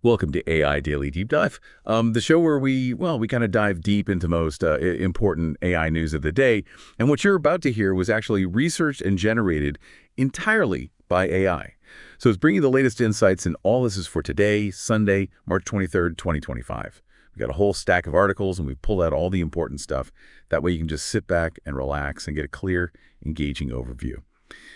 Welcome to AI Daily Deep Dive, the show where we kind of dive deep into most important AI news of the day. And what you're about to hear was actually researched and generated entirely by AI. So it's bringing the latest insights, and all this is for today, Sunday, March 23rd, 2025. We've got a whole stack of articles, and we've pulled out all the important stuff. That way you can just sit back and relax and get a clear, engaging overview.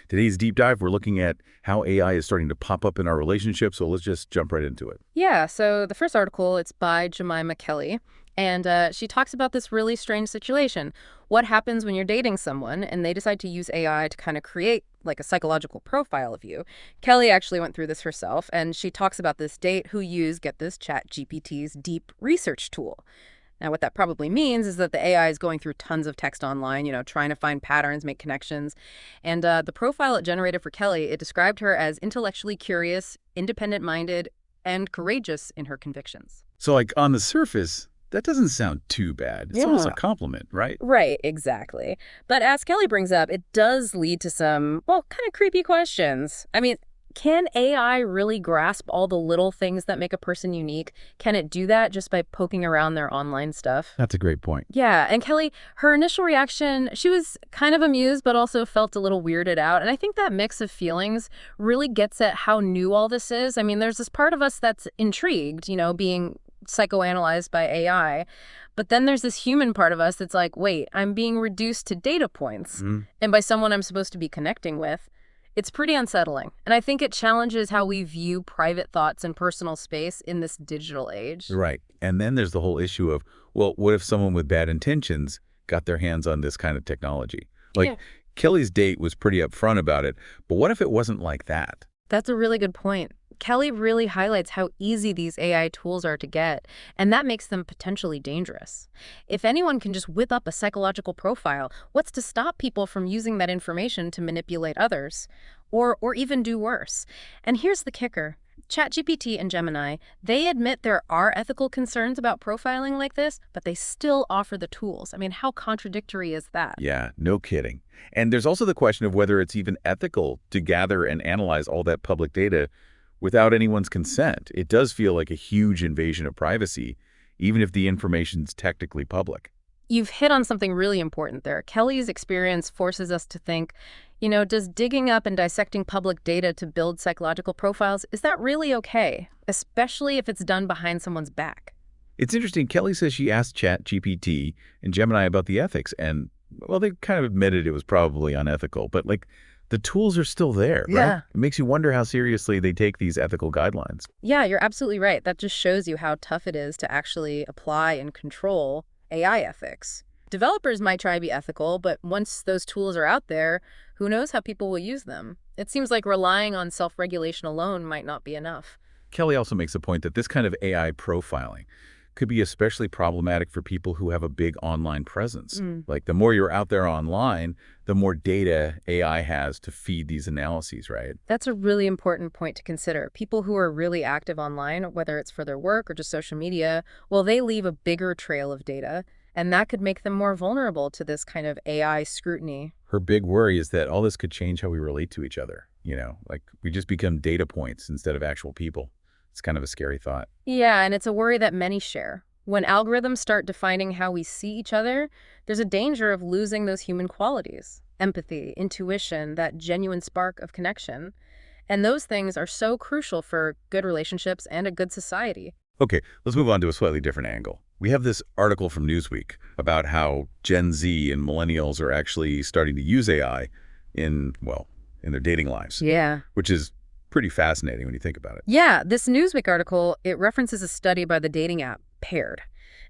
Today's deep dive, we're looking at how AI is starting to pop up in our relationships, so let's just jump right into it. Yeah, so the first article, it's by Jemima Kelly, and she talks about this really strange situation. What happens when you're dating someone and they decide to use AI to kind of create like a psychological profile of you? Kelly actually went through this herself, and she talks about this date who used, get this, ChatGPT's deep research tool. Now, what that probably means is that the AI is going through tons of text online, trying to find patterns, make connections. And the profile it generated for Kelly, it described her as intellectually curious, independent-minded, and courageous in her convictions. So like on the surface, that doesn't sound too bad. It's almost a compliment, right? Right, exactly. But as Kelly brings up, it does lead to some, well, kind of creepy questions. I mean, can AI really grasp all the little things that make a person unique? Can it do that just by poking around their online stuff? That's a great point. Yeah, and Kelly, her initial reaction, she was kind of amused, but also felt a little weirded out. And I think that mix of feelings really gets at how new all this is. I mean, there's this part of us that's intrigued, being psychoanalyzed by AI. But then there's this human part of us that's like, wait, I'm being reduced to data points and by someone I'm supposed to be connecting with. It's pretty unsettling, and I think it challenges how we view private thoughts and personal space in this digital age. Right. And then there's the whole issue of, well, what if someone with bad intentions got their hands on this kind of technology? Like, Yeah. Kelly's date was pretty upfront about it, but what if it wasn't like that? That's a really good point. Kelly really highlights how easy these AI tools are to get, and that makes them potentially dangerous. If anyone can just whip up a psychological profile, what's to stop people from using that information to manipulate others? Or even do worse. And here's the kicker. ChatGPT and Gemini, they admit there are ethical concerns about profiling like this, but they still offer the tools. I mean, how contradictory is that? Yeah, no kidding. And there's also the question of whether it's even ethical to gather and analyze all that public data without anyone's consent. It does feel like a huge invasion of privacy, even if the information's technically public. You've hit on something really important there. Kelly's experience forces us to think, does digging up and dissecting public data to build psychological profiles, is that really okay? Especially if it's done behind someone's back. It's interesting. Kelly says she asked ChatGPT and Gemini about the ethics, and, well, they kind of admitted it was probably unethical, but, like, the tools are still there, right? Yeah. It makes you wonder how seriously they take these ethical guidelines. Yeah, you're absolutely right. That just shows you how tough it is to actually apply and control AI ethics. Developers might try to be ethical, but once those tools are out there, who knows how people will use them? It seems like relying on self-regulation alone might not be enough. Kelly also makes the point that this kind of AI profiling could be especially problematic for people who have a big online presence. Like, the more you're out there online, the more data AI has to feed these analyses, right? That's a really important point to consider. People who are really active online, whether it's for their work or just social media, well, they leave a bigger trail of data, and that could make them more vulnerable to this kind of AI scrutiny. Her big worry is that all this could change how we relate to each other. Like, we just become data points instead of actual people. It's kind of a scary thought. Yeah, and it's a worry that many share. When algorithms start defining how we see each other, there's a danger of losing those human qualities. Empathy, intuition, that genuine spark of connection. And those things are so crucial for good relationships and a good society. Okay, let's move on to a slightly different angle. We have this article from Newsweek about how Gen Z and millennials are actually starting to use AI in their dating lives. Yeah. Which is pretty fascinating when you think about it. Yeah, this Newsweek article, it references a study by the dating app Paired.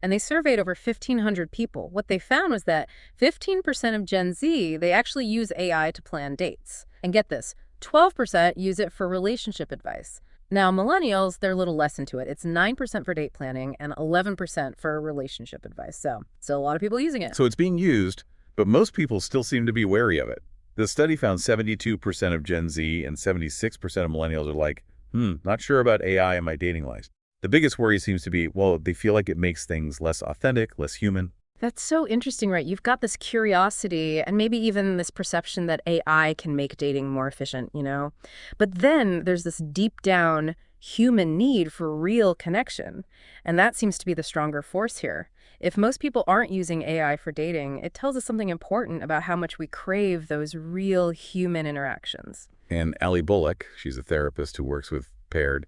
And they surveyed over 1,500 people. What they found was that 15% of Gen Z, they actually use AI to plan dates. And get this, 12% use it for relationship advice. Now, millennials, they're a little less into it. It's 9% for date planning and 11% for relationship advice. So, still a lot of people using it. So it's being used, but most people still seem to be wary of it. The study found 72% of Gen Z and 76% of millennials are like, not sure about AI in my dating life. The biggest worry seems to be, well, they feel like it makes things less authentic, less human. That's so interesting, right? You've got this curiosity and maybe even this perception that AI can make dating more efficient, But then there's this deep down human need for real connection. And that seems to be the stronger force here. If most people aren't using AI for dating, it tells us something important about how much we crave those real human interactions. And Allie Bullock, she's a therapist who works with paired.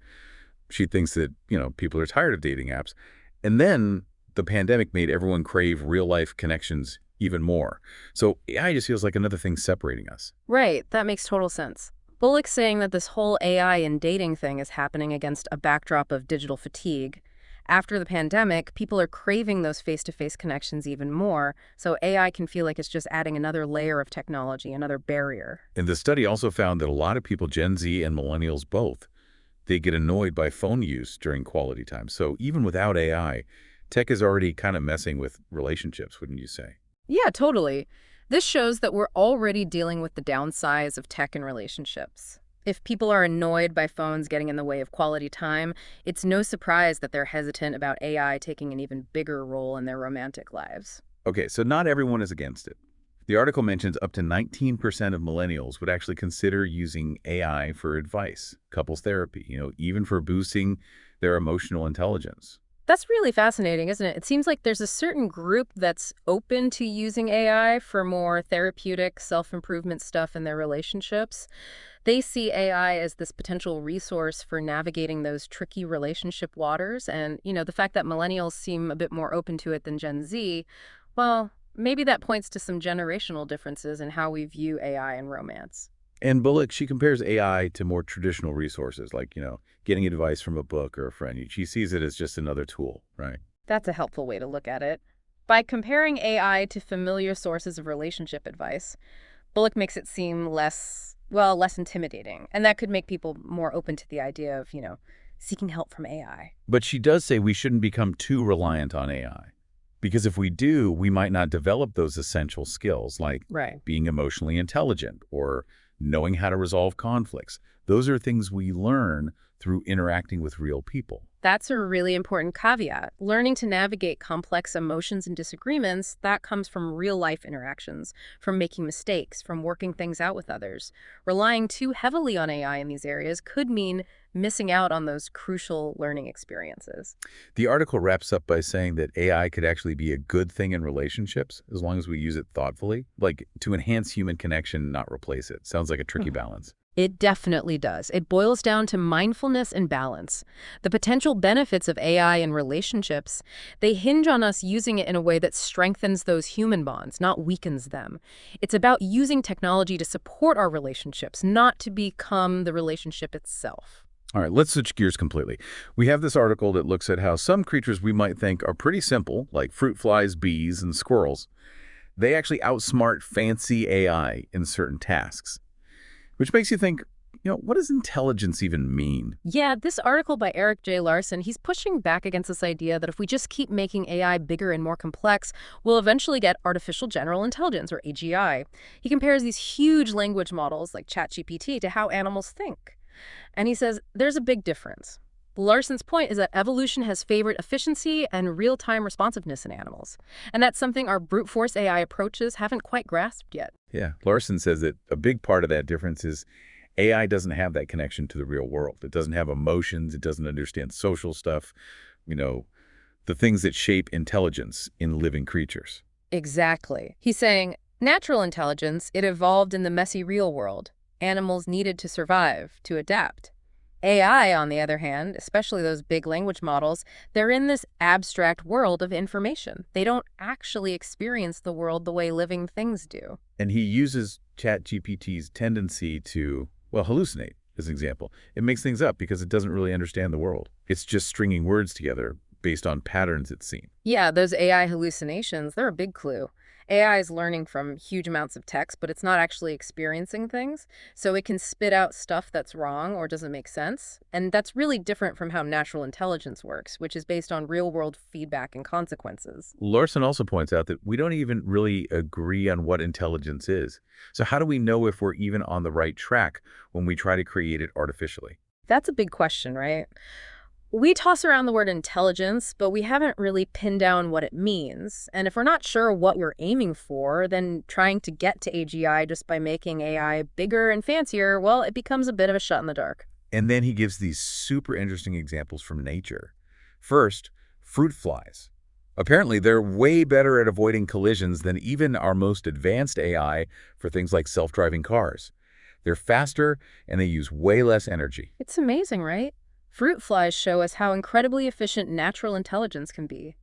She thinks that, people are tired of dating apps. And then the pandemic made everyone crave real-life connections even more. So AI just feels like another thing separating us. Right, that makes total sense. Bullock's saying that this whole AI and dating thing is happening against a backdrop of digital fatigue. After the pandemic, people are craving those face-to-face connections even more, so AI can feel like it's just adding another layer of technology, another barrier. And the study also found that a lot of people, Gen Z and millennials both, they get annoyed by phone use during quality time. So even without AI, tech is already kind of messing with relationships, wouldn't you say? Yeah, totally. This shows that we're already dealing with the downsides of tech and relationships. If people are annoyed by phones getting in the way of quality time, it's no surprise that they're hesitant about AI taking an even bigger role in their romantic lives. Okay, so not everyone is against it. The article mentions up to 19% of millennials would actually consider using AI for advice, couples therapy, even for boosting their emotional intelligence. That's really fascinating, isn't it? It seems like there's a certain group that's open to using AI for more therapeutic self-improvement stuff in their relationships. They see AI as this potential resource for navigating those tricky relationship waters. And, the fact that millennials seem a bit more open to it than Gen Z, well, maybe that points to some generational differences in how we view AI and romance. And Bullock, she compares AI to more traditional resources like, getting advice from a book or a friend. She sees it as just another tool, right? That's a helpful way to look at it. By comparing AI to familiar sources of relationship advice, Bullock makes it seem less intimidating. And that could make people more open to the idea of, seeking help from AI. But she does say we shouldn't become too reliant on AI. Because if we do, we might not develop those essential skills like Right. being emotionally intelligent or knowing how to resolve conflicts. Those are things we learn through interacting with real people. That's a really important caveat. Learning to navigate complex emotions and disagreements, that comes from real-life interactions, from making mistakes, from working things out with others. Relying too heavily on AI in these areas could mean missing out on those crucial learning experiences. The article wraps up by saying that AI could actually be a good thing in relationships as long as we use it thoughtfully, like to enhance human connection, not replace it. Sounds like a tricky balance. It definitely does. It boils down to mindfulness and balance. The potential benefits of AI in relationships, they hinge on us using it in a way that strengthens those human bonds, not weakens them. It's about using technology to support our relationships, not to become the relationship itself. All right, let's switch gears completely. We have this article that looks at how some creatures we might think are pretty simple, like fruit flies, bees, and squirrels, they actually outsmart fancy AI in certain tasks. Which makes you think, what does intelligence even mean? Yeah, this article by Eric J. Larson, he's pushing back against this idea that if we just keep making AI bigger and more complex, we'll eventually get artificial general intelligence, or AGI. He compares these huge language models like ChatGPT to how animals think. And he says there's a big difference. Larson's point is that evolution has favored efficiency and real-time responsiveness in animals. And that's something our brute force AI approaches haven't quite grasped yet. Yeah, Larson says that a big part of that difference is AI doesn't have that connection to the real world. It doesn't have emotions. It doesn't understand social stuff, the things that shape intelligence in living creatures. Exactly. He's saying natural intelligence, it evolved in the messy real world. Animals needed to survive, to adapt. AI, on the other hand, especially those big language models, they're in this abstract world of information. They don't actually experience the world the way living things do. And he uses ChatGPT's tendency to, hallucinate as an example. It makes things up because it doesn't really understand the world. It's just stringing words together based on patterns it's seen. Yeah, those AI hallucinations, they're a big clue. AI is learning from huge amounts of text, but it's not actually experiencing things. So it can spit out stuff that's wrong or doesn't make sense. And that's really different from how natural intelligence works, which is based on real-world feedback and consequences. Larson also points out that we don't even really agree on what intelligence is. So how do we know if we're even on the right track when we try to create it artificially? That's a big question, right? We toss around the word intelligence, but we haven't really pinned down what it means. And if we're not sure what we're aiming for, then trying to get to AGI just by making AI bigger and fancier, well, it becomes a bit of a shot in the dark. And then he gives these super interesting examples from nature. First, fruit flies. Apparently, they're way better at avoiding collisions than even our most advanced AI for things like self-driving cars. They're faster and they use way less energy. It's amazing, right? Fruit flies show us how incredibly efficient natural intelligence can be.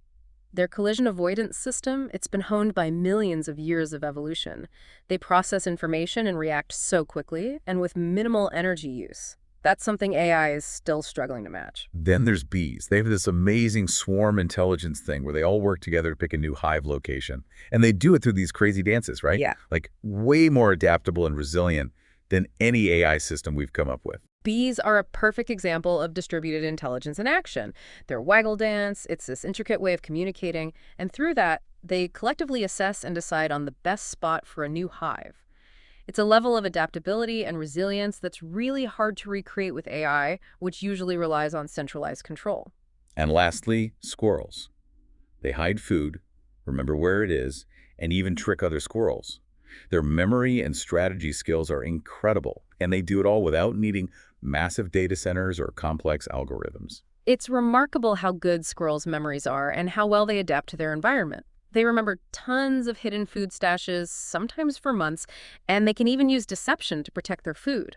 Their collision avoidance system, it's been honed by millions of years of evolution. They process information and react so quickly and with minimal energy use. That's something AI is still struggling to match. Then there's bees. They have this amazing swarm intelligence thing where they all work together to pick a new hive location. And they do it through these crazy dances, right? Yeah. Like way more adaptable and resilient than any AI system we've come up with. Bees are a perfect example of distributed intelligence in action. Their waggle dance, it's this intricate way of communicating, and through that, they collectively assess and decide on the best spot for a new hive. It's a level of adaptability and resilience that's really hard to recreate with AI, which usually relies on centralized control. And lastly, squirrels. They hide food, remember where it is, and even trick other squirrels. Their memory and strategy skills are incredible, and they do it all without needing massive data centers or complex algorithms. It's remarkable how good squirrels' memories are and how well they adapt to their environment. They remember tons of hidden food stashes, sometimes for months, and they can even use deception to protect their food.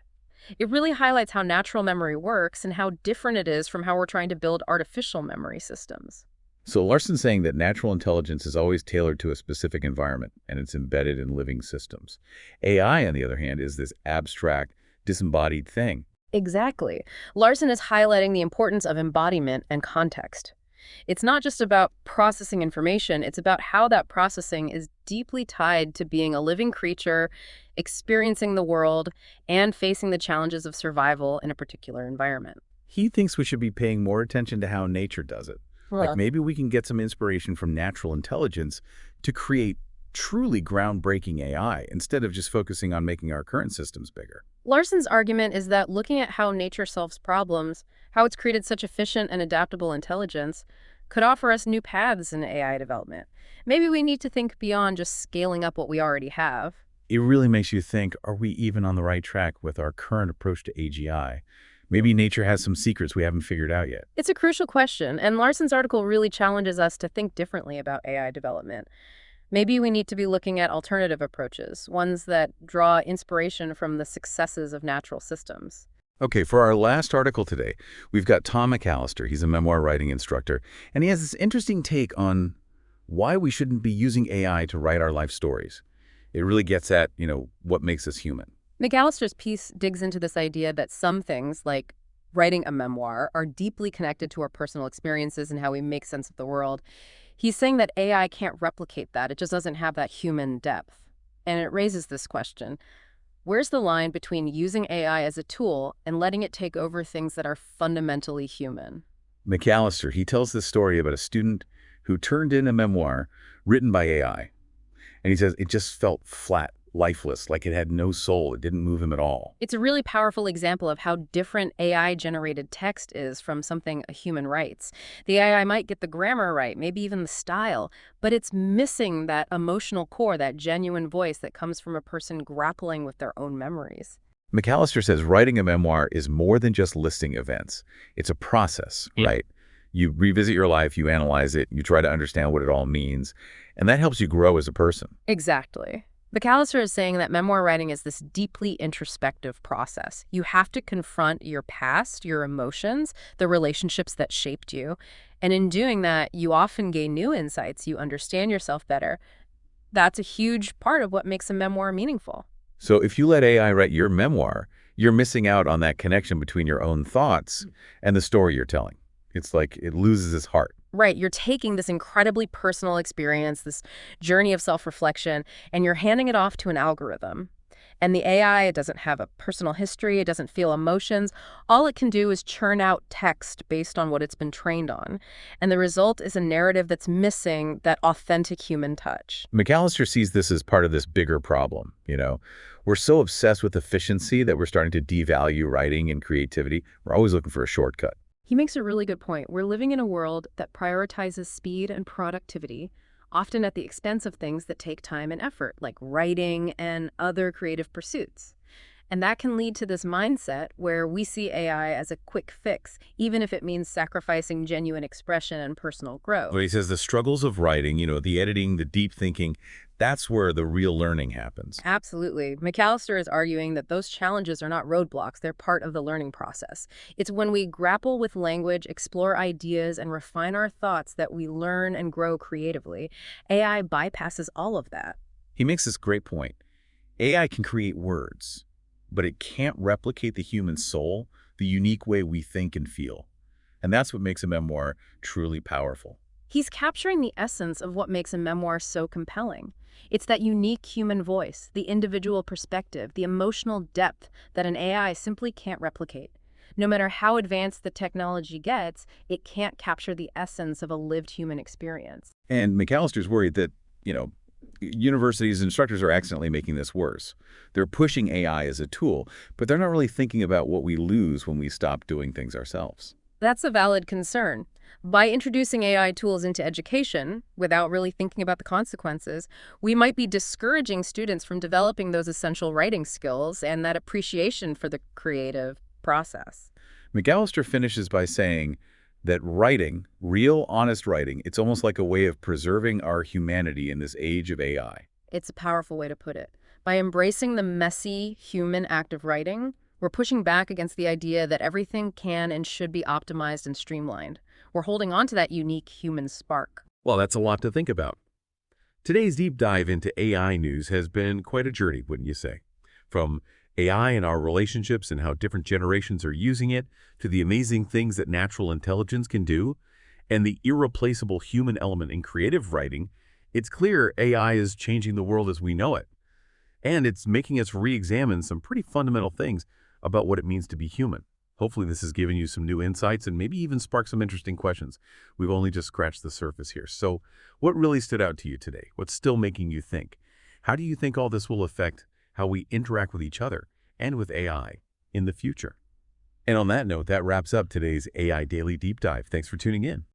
It really highlights how natural memory works and how different it is from how we're trying to build artificial memory systems. So Larson's saying that natural intelligence is always tailored to a specific environment, and it's embedded in living systems. AI, on the other hand, is this abstract, disembodied thing. Exactly. Larson is highlighting the importance of embodiment and context. It's not just about processing information, it's about how that processing is deeply tied to being a living creature, experiencing the world, and facing the challenges of survival in a particular environment. He thinks we should be paying more attention to how nature does it. Like maybe we can get some inspiration from natural intelligence to create truly groundbreaking AI instead of just focusing on making our current systems bigger. Larson's argument is that looking at how nature solves problems, how it's created such efficient and adaptable intelligence, could offer us new paths in AI development. Maybe we need to think beyond just scaling up what we already have. It really makes you think, are we even on the right track with our current approach to AGI? Maybe nature has some secrets we haven't figured out yet. It's a crucial question, and Larson's article really challenges us to think differently about AI development. Maybe we need to be looking at alternative approaches, ones that draw inspiration from the successes of natural systems. Okay, for our last article today, we've got Tom McAllister. He's a memoir writing instructor, and he has this interesting take on why we shouldn't be using AI to write our life stories. It really gets at, what makes us human. McAllister's piece digs into this idea that some things, like writing a memoir, are deeply connected to our personal experiences and how we make sense of the world. He's saying that AI can't replicate that. It just doesn't have that human depth. And it raises this question. Where's the line between using AI as a tool and letting it take over things that are fundamentally human? McAllister, he tells this story about a student who turned in a memoir written by AI. And he says it just felt flat, lifeless, like it had no soul. It didn't move him at all. It's a really powerful example of how different AI-generated text is from something a human writes. The AI might get the grammar right, maybe even the style, but it's missing that emotional core, that genuine voice that comes from a person grappling with their own memories. McAllister says writing a memoir is more than just listing events. It's a process, right? You revisit your life, you analyze it, you try to understand what it all means, and that helps you grow as a person. Exactly. McAllister is saying that memoir writing is this deeply introspective process. You have to confront your past, your emotions, the relationships that shaped you. And in doing that, you often gain new insights. You understand yourself better. That's a huge part of what makes a memoir meaningful. So if you let AI write your memoir, you're missing out on that connection between your own thoughts and the story you're telling. It's like it loses its heart. Right, you're taking this incredibly personal experience, this journey of self-reflection, and you're handing it off to an algorithm. And the AI, it doesn't have a personal history, it doesn't feel emotions. All it can do is churn out text based on what it's been trained on. And the result is a narrative that's missing that authentic human touch. McAllister sees this as part of this bigger problem, We're so obsessed with efficiency that we're starting to devalue writing and creativity. We're always looking for a shortcut. He makes a really good point. We're living in a world that prioritizes speed and productivity, often at the expense of things that take time and effort, like writing and other creative pursuits. And that can lead to this mindset where we see AI as a quick fix, even if it means sacrificing genuine expression and personal But growth. he says the struggles of writing, the editing, the deep thinking, that's where the real learning happens. Absolutely. McAllister is arguing that those challenges are not roadblocks, they're part of the learning process. It's when we grapple with language, explore ideas, and refine our thoughts that we learn and grow creatively. AI bypasses all of that. He makes this great point. AI can create words, but it can't replicate the human soul, the unique way we think and feel. And that's what makes a memoir truly powerful. He's capturing the essence of what makes a memoir so compelling. It's that unique human voice, the individual perspective, the emotional depth that an AI simply can't replicate. No matter how advanced the technology gets, it can't capture the essence of a lived human experience. And McAllister's worried that, universities and instructors are accidentally making this worse. They're pushing AI as a tool, but they're not really thinking about what we lose when we stop doing things ourselves. That's a valid concern. By introducing AI tools into education, without really thinking about the consequences, we might be discouraging students from developing those essential writing skills and that appreciation for the creative process. McAllister finishes by saying that writing, real honest writing, it's almost like a way of preserving our humanity in this age of AI. It's a powerful way to put it. By embracing the messy, human act of writing, we're pushing back against the idea that everything can and should be optimized and streamlined. We're holding on to that unique human spark. Well, that's a lot to think about. Today's deep dive into AI news has been quite a journey, wouldn't you say? From AI and our relationships and how different generations are using it, to the amazing things that natural intelligence can do, and the irreplaceable human element in creative writing, it's clear AI is changing the world as we know it. And it's making us re-examine some pretty fundamental things about what it means to be human. Hopefully this has given you some new insights and maybe even sparked some interesting questions. We've only just scratched the surface here. So what really stood out to you today? What's still making you think? How do you think all this will affect how we interact with each other and with AI in the future? And on that note, that wraps up today's AI Daily Deep Dive. Thanks for tuning in.